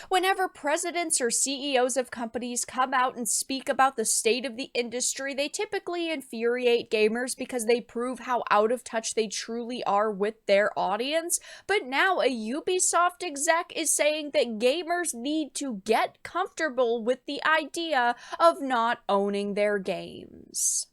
Whenever presidents or CEOs of companies come out and speak about the state of the industry, they typically infuriate gamers because they prove how out of touch they truly are with their audience. But now a Ubisoft exec is saying that gamers need to get comfortable with the idea of not owning their games.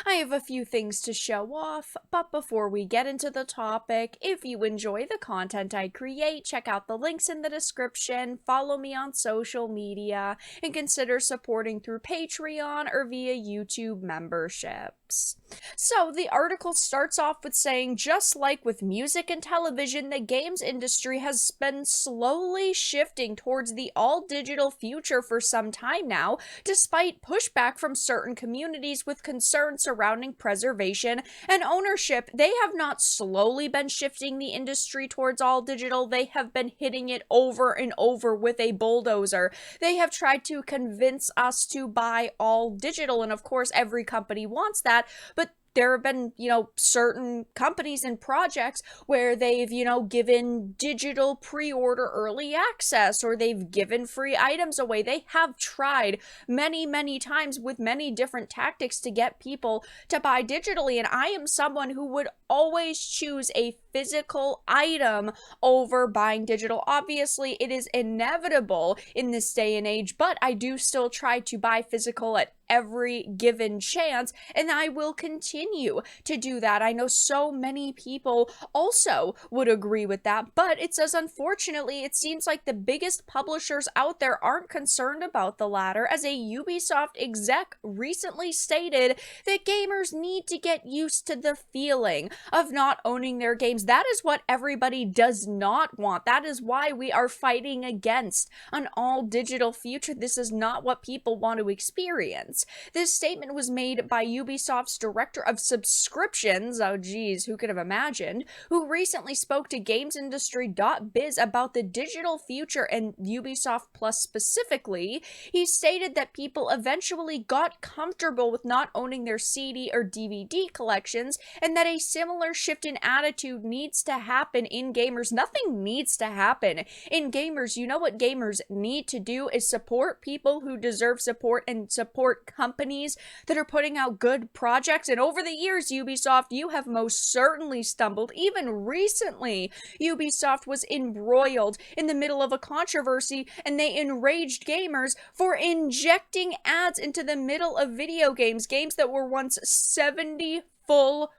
I have a few things to show off, but before we get into the topic, if you enjoy the content I create, check out the links in the description, follow me on social media, and consider supporting through Patreon or via YouTube memberships. So the article starts off with saying, just like with music and television, the games industry has been slowly shifting towards the all-digital future for some time now, despite pushback from certain communities with concerns surrounding preservation and ownership. They have not slowly been shifting the industry towards all digital, they have been hitting it over and over with a bulldozer. They have tried to convince us to buy all digital, and of course every company wants that, but there have been, certain companies and projects where they've, given digital pre-order early access, or they've given free items away. They have tried many, many times with many different tactics to get people to buy digitally, and I am someone who would always choose a physical item over buying digital. Obviously, it is inevitable in this day and age, but I do still try to buy physical at every given chance, and I will continue to do that. I know so many people also would agree with that, but it says, unfortunately, it seems like the biggest publishers out there aren't concerned about the latter, as a Ubisoft exec recently stated that gamers need to get used to the feeling of not owning their games. That is what everybody does not want. That is why we are fighting against an all-digital future. This is not what people want to experience. This statement was made by Ubisoft's director of subscriptions, oh geez, who could have imagined, who recently spoke to GamesIndustry.biz about the digital future and Ubisoft Plus specifically. He stated that people eventually got comfortable with not owning their CD or DVD collections, and that a similar shift in attitude needs to happen in gamers. Nothing needs to happen in gamers. You know what gamers need to do is support people who deserve support and support companies that are putting out good projects. And over the years, Ubisoft, you have most certainly stumbled. Even recently, Ubisoft was embroiled in the middle of a controversy, and they enraged gamers for injecting ads into the middle of video games, games that were once $70 full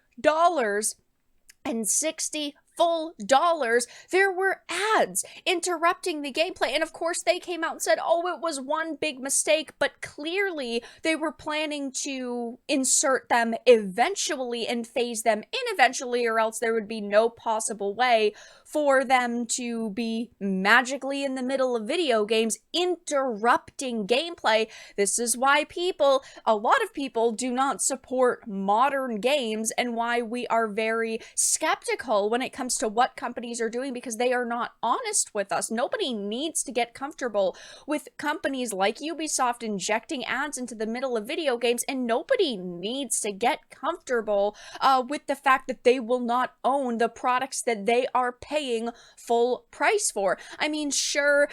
and 60 full dollars. There were ads interrupting the gameplay, and of course they came out and said, oh, it was one big mistake, but clearly they were planning to insert them eventually and phase them in eventually, or else there would be no possible way for them to be magically in the middle of video games interrupting gameplay. This is why a lot of people do not support modern games, and why we are very skeptical when it comes to what companies are doing, because they are not honest with us. Nobody needs to get comfortable with companies like Ubisoft injecting ads into the middle of video games, and nobody needs to get comfortable with the fact that they will not own the products that they are paying full price for. I mean, sure,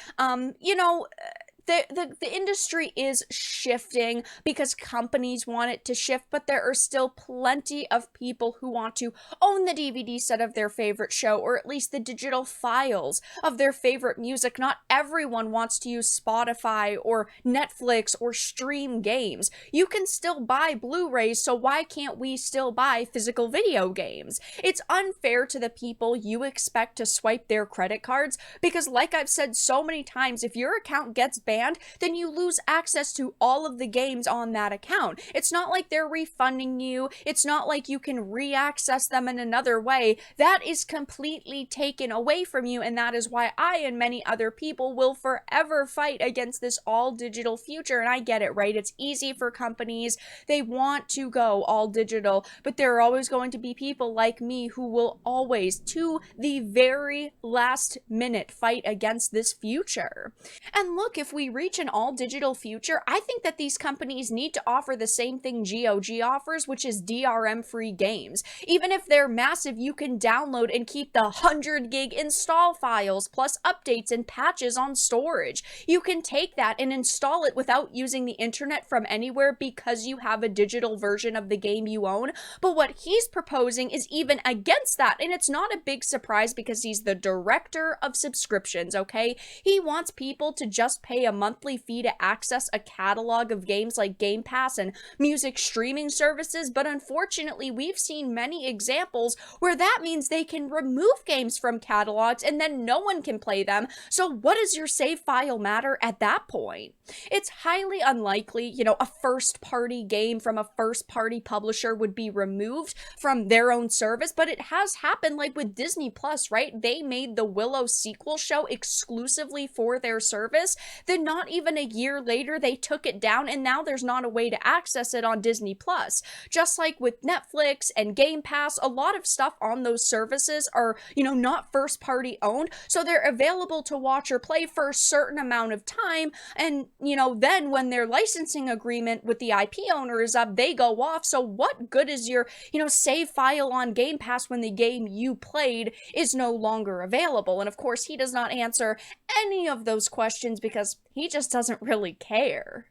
the industry is shifting because companies want it to shift, but there are still plenty of people who want to own the DVD set of their favorite show, or at least the digital files of their favorite music. Not everyone wants to use Spotify or Netflix or stream games. You can still buy Blu-rays, so why can't we still buy physical video games? It's unfair to the people you expect to swipe their credit cards, because like I've said so many times, if your account gets banned, then you lose access to all of the games on that account. It's not like they're refunding you. It's not like you can re-access them in another way. That is completely taken away from you, and that is why I and many other people will forever fight against this all-digital future. And I get it, right? It's easy for companies. They want to go all digital, but there are always going to be people like me who will always, to the very last minute, fight against this future. And look, if we we reach an all-digital future, I think that these companies need to offer the same thing GOG offers, which is DRM-free games. Even if they're massive, you can download and keep the 100 gig install files, plus updates and patches on storage. You can take that and install it without using the internet from anywhere because you have a digital version of the game you own. But what he's proposing is even against that, and it's not a big surprise because he's the director of subscriptions, okay? He wants people to just pay a monthly fee to access a catalog of games like Game Pass and music streaming services, but unfortunately, we've seen many examples where that means they can remove games from catalogs and then no one can play them. So what does your save file matter at that point? It's highly unlikely, a first-party game from a first-party publisher would be removed from their own service, but it has happened, like with Disney Plus, right? They made the Willow sequel show exclusively for their service. Then not even a year later, they took it down, and now there's not a way to access it on Disney Plus. Just like with Netflix and Game Pass, a lot of stuff on those services are, not first-party owned, so they're available to watch or play for a certain amount of time, and then when their licensing agreement with the IP owner is up, they go off. So what good is your, save file on Game Pass when the game you played is no longer available? And of course, he does not answer any of those questions because he just doesn't really care.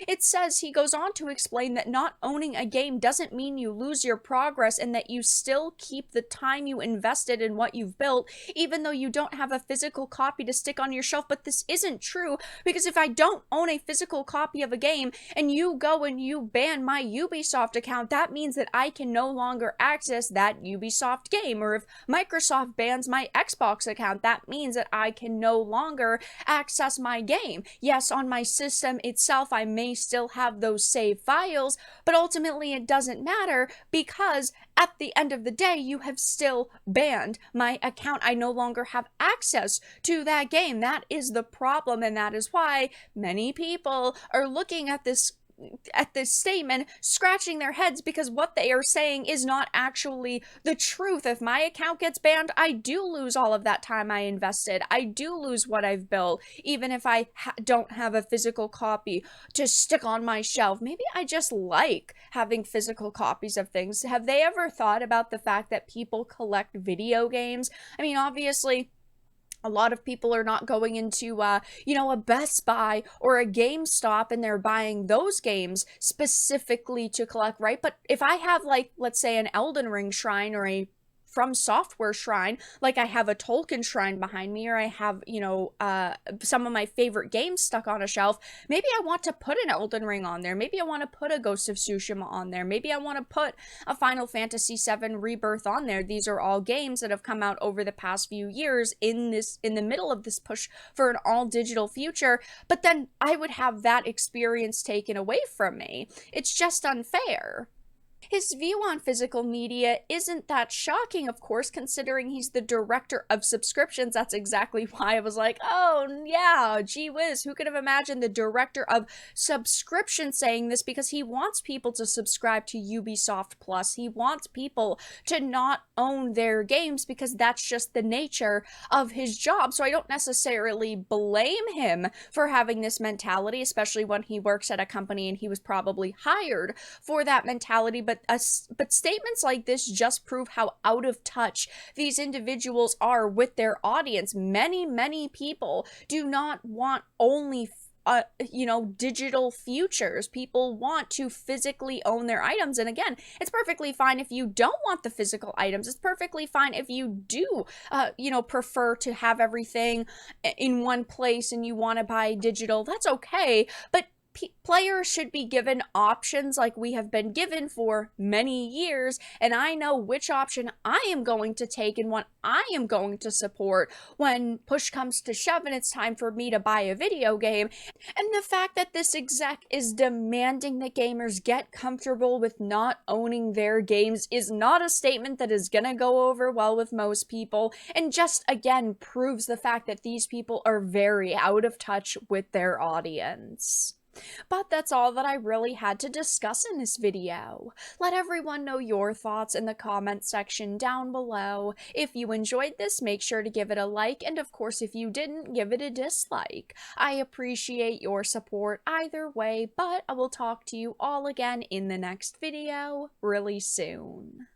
It says, he goes on to explain that not owning a game doesn't mean you lose your progress and that you still keep the time you invested in what you've built, even though you don't have a physical copy to stick on your shelf. But this isn't true, because if I don't own a physical copy of a game and you go and you ban my Ubisoft account, that means that I can no longer access that Ubisoft game. Or if Microsoft bans my Xbox account, that means that I can no longer access my game. Yes, on my system itself, I may still have those save files, but ultimately it doesn't matter because at the end of the day, you have still banned my account. I no longer have access to that game. That is the problem, and that is why many people are looking at this statement, scratching their heads, because what they are saying is not actually the truth. If my account gets banned, I do lose all of that time I invested. I do lose what I've built, even if I don't have a physical copy to stick on my shelf. Maybe I just like having physical copies of things. Have they ever thought about the fact that people collect video games? I mean, obviously, a lot of people are not going into, a Best Buy or a GameStop and they're buying those games specifically to collect, right? But if I have, like, let's say an Elden Ring shrine or a From Software shrine, like I have a Tolkien shrine behind me, or I have, some of my favorite games stuck on a shelf, maybe I want to put an Elden Ring on there. Maybe I want to put a Ghost of Tsushima on there. Maybe I want to put a Final Fantasy VII Rebirth on there. These are all games that have come out over the past few years in the middle of this push for an all-digital future, but then I would have that experience taken away from me. It's just unfair. His view on physical media isn't that shocking, of course, considering he's the director of subscriptions. That's exactly why I was like, oh yeah, gee whiz, who could have imagined the director of subscription saying this? Because he wants people to subscribe to Ubisoft Plus. He wants people to not own their games because that's just the nature of his job. So I don't necessarily blame him for having this mentality, especially when he works at a company and he was probably hired for that mentality. But statements like this just prove how out of touch these individuals are with their audience. Many people do not want only digital futures. People want to physically own their items. And again, it's perfectly fine if you don't want the physical items. It's perfectly fine if you do, prefer to have everything in one place and you want to buy digital. That's okay. But players should be given options like we have been given for many years, and I know which option I am going to take and what I am going to support when push comes to shove and it's time for me to buy a video game. And the fact that this exec is demanding that gamers get comfortable with not owning their games is not a statement that is gonna go over well with most people, and just again proves the fact that these people are very out of touch with their audience. But that's all that I really had to discuss in this video. Let everyone know your thoughts in the comment section down below. If you enjoyed this, make sure to give it a like, and of course if you didn't, give it a dislike. I appreciate your support either way, but I will talk to you all again in the next video really soon.